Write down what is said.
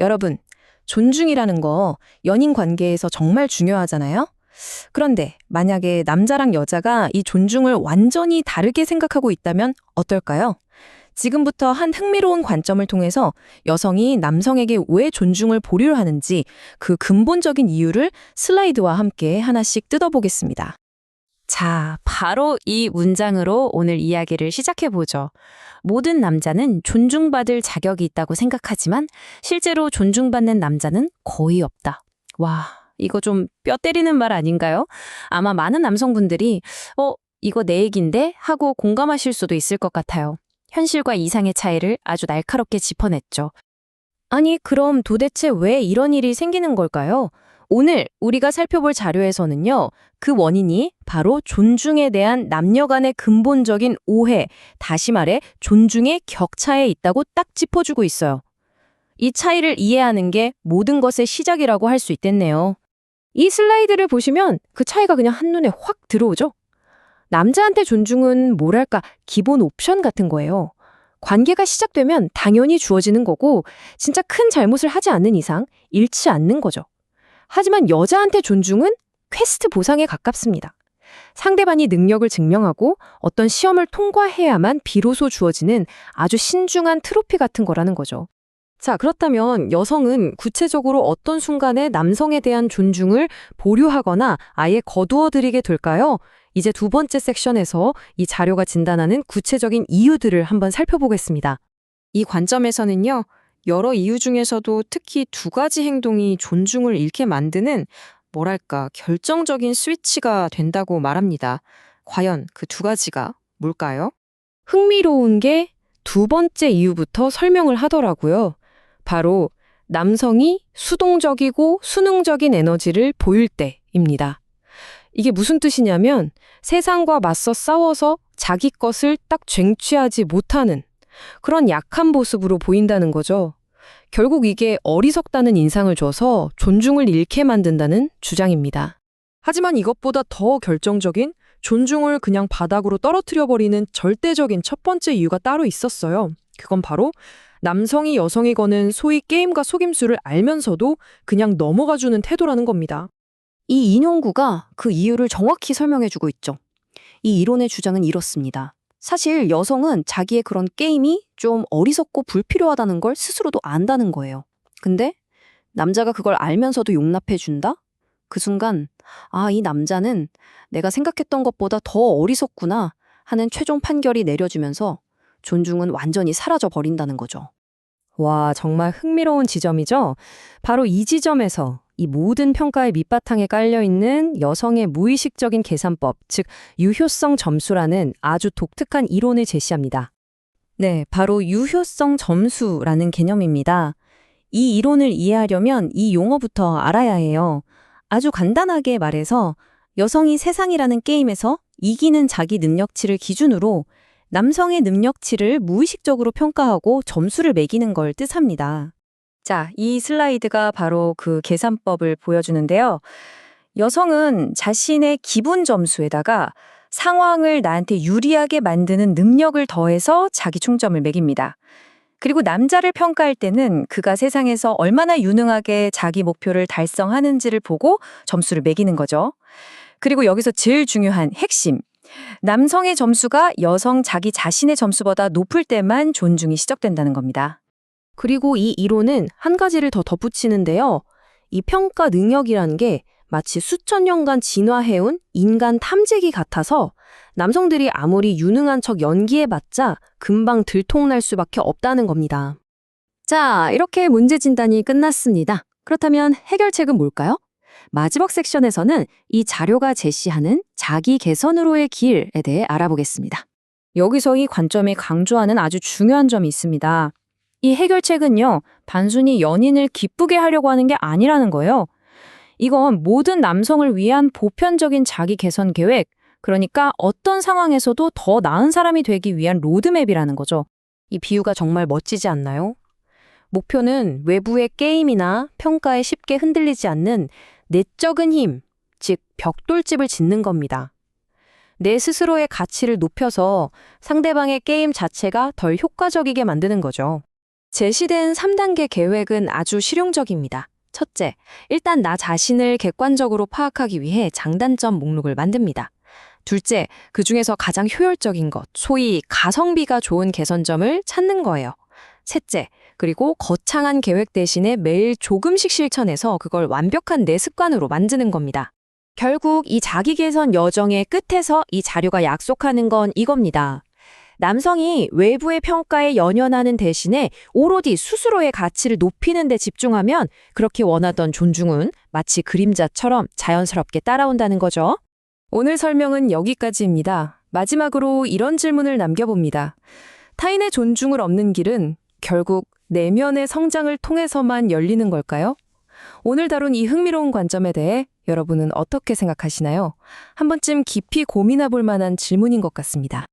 여러분, 존중이라는 거 연인 관계에서 정말 중요하잖아요? 그런데 만약에 남자랑 여자가 이 존중을 완전히 다르게 생각하고 있다면 어떨까요? 지금부터 한 흥미로운 관점을 통해서 여성이 남성에게 왜 존중을 보류를 하는지 그 근본적인 이유를 슬라이드와 함께 하나씩 뜯어보겠습니다. 자, 바로 이 문장으로 오늘 이야기를 시작해보죠. 모든 남자는 존중받을 자격이 있다고 생각하지만 실제로 존중받는 남자는 거의 없다. 와, 이거 좀 뼈 때리는 말 아닌가요? 아마 많은 남성분들이 이거 내 얘긴데? 하고 공감하실 수도 있을 것 같아요. 현실과 이상의 차이를 아주 날카롭게 짚어냈죠. 아니, 그럼 도대체 왜 이런 일이 생기는 걸까요? 오늘 우리가 살펴볼 자료에서는요, 그 원인이 바로 존중에 대한 남녀 간의 근본적인 오해, 다시 말해 존중의 격차에 있다고 딱 짚어주고 있어요. 이 차이를 이해하는 게 모든 것의 시작이라고 할 수 있겠네요. 이 슬라이드를 보시면 그 차이가 그냥 한눈에 확 들어오죠? 남자한테 존중은 뭐랄까, 기본 옵션 같은 거예요. 관계가 시작되면 당연히 주어지는 거고, 진짜 큰 잘못을 하지 않는 이상 잃지 않는 거죠. 하지만 여자한테 존중은 퀘스트 보상에 가깝습니다. 상대방이 능력을 증명하고 어떤 시험을 통과해야만 비로소 주어지는 아주 신중한 트로피 같은 거라는 거죠. 자, 그렇다면 여성은 구체적으로 어떤 순간에 남성에 대한 존중을 보류하거나 아예 거두어들이게 될까요? 이제 두 번째 섹션에서 이 자료가 진단하는 구체적인 이유들을 한번 살펴보겠습니다. 이 관점에서는요, 여러 이유 중에서도 특히 두 가지 행동이 존중을 잃게 만드는 뭐랄까 결정적인 스위치가 된다고 말합니다. 과연 그 두 가지가 뭘까요? 흥미로운 게 두 번째 이유부터 설명을 하더라고요. 바로 남성이 수동적이고 수능적인 에너지를 보일 때입니다. 이게 무슨 뜻이냐면 세상과 맞서 싸워서 자기 것을 딱 쟁취하지 못하는 그런 약한 모습으로 보인다는 거죠. 결국 이게 어리석다는 인상을 줘서 존중을 잃게 만든다는 주장입니다. 하지만 이것보다 더 결정적인 존중을 그냥 바닥으로 떨어뜨려버리는 절대적인 첫 번째 이유가 따로 있었어요. 그건 바로 남성이 여성이 거는 소위 게임과 속임수를 알면서도 그냥 넘어가주는 태도라는 겁니다. 이 인용구가 그 이유를 정확히 설명해주고 있죠. 이 이론의 주장은 이렇습니다. 사실 여성은 자기의 그런 게임이 좀 어리석고 불필요하다는 걸 스스로도 안다는 거예요. 근데 남자가 그걸 알면서도 용납해준다? 그 순간 이 남자는 내가 생각했던 것보다 더 어리석구나 하는 최종 판결이 내려지면서 존중은 완전히 사라져 버린다는 거죠. 와, 정말 흥미로운 지점이죠? 바로 이 지점에서 이 모든 평가의 밑바탕에 깔려있는 여성의 무의식적인 계산법, 즉 유효성 점수라는 아주 독특한 이론을 제시합니다. 네, 바로 유효성 점수라는 개념입니다. 이 이론을 이해하려면 이 용어부터 알아야 해요. 아주 간단하게 말해서 여성이 세상이라는 게임에서 이기는 자기 능력치를 기준으로 남성의 능력치를 무의식적으로 평가하고 점수를 매기는 걸 뜻합니다. 자, 이 슬라이드가 바로 그 계산법을 보여주는데요. 여성은 자신의 기분 점수에다가 상황을 나한테 유리하게 만드는 능력을 더해서 자기 총점을 매깁니다. 그리고 남자를 평가할 때는 그가 세상에서 얼마나 유능하게 자기 목표를 달성하는지를 보고 점수를 매기는 거죠. 그리고 여기서 제일 중요한 핵심. 남성의 점수가 여성 자기 자신의 점수보다 높을 때만 존중이 시작된다는 겁니다. 그리고 이 이론은 한 가지를 더 덧붙이는데요. 이 평가 능력이라는 게 마치 수천 년간 진화해온 인간 탐지기 같아서 남성들이 아무리 유능한 척 연기해봤자 금방 들통날 수밖에 없다는 겁니다. 자, 이렇게 문제 진단이 끝났습니다. 그렇다면 해결책은 뭘까요? 마지막 섹션에서는 이 자료가 제시하는 자기 개선으로의 길에 대해 알아보겠습니다. 여기서 이 관점이 강조하는 아주 중요한 점이 있습니다. 이 해결책은요, 단순히 연인을 기쁘게 하려고 하는 게 아니라는 거예요. 이건 모든 남성을 위한 보편적인 자기 개선 계획, 그러니까 어떤 상황에서도 더 나은 사람이 되기 위한 로드맵이라는 거죠. 이 비유가 정말 멋지지 않나요? 목표는 외부의 게임이나 평가에 쉽게 흔들리지 않는 내적인 힘, 즉 벽돌집을 짓는 겁니다. 내 스스로의 가치를 높여서 상대방의 게임 자체가 덜 효과적이게 만드는 거죠. 제시된 3단계 계획은 아주 실용적입니다. 첫째, 일단 나 자신을 객관적으로 파악하기 위해 장단점 목록을 만듭니다. 둘째, 그중에서 가장 효율적인 것, 소위 가성비가 좋은 개선점을 찾는 거예요. 셋째, 그리고 거창한 계획 대신에 매일 조금씩 실천해서 그걸 완벽한 내 습관으로 만드는 겁니다. 결국 이 자기 개선 여정의 끝에서 이 자료가 약속하는 건 이겁니다. 남성이 외부의 평가에 연연하는 대신에 오로지 스스로의 가치를 높이는 데 집중하면 그렇게 원하던 존중은 마치 그림자처럼 자연스럽게 따라온다는 거죠. 오늘 설명은 여기까지입니다. 마지막으로 이런 질문을 남겨봅니다. 타인의 존중을 얻는 길은 결국 내면의 성장을 통해서만 열리는 걸까요? 오늘 다룬 이 흥미로운 관점에 대해 여러분은 어떻게 생각하시나요? 한 번쯤 깊이 고민해 볼 만한 질문인 것 같습니다.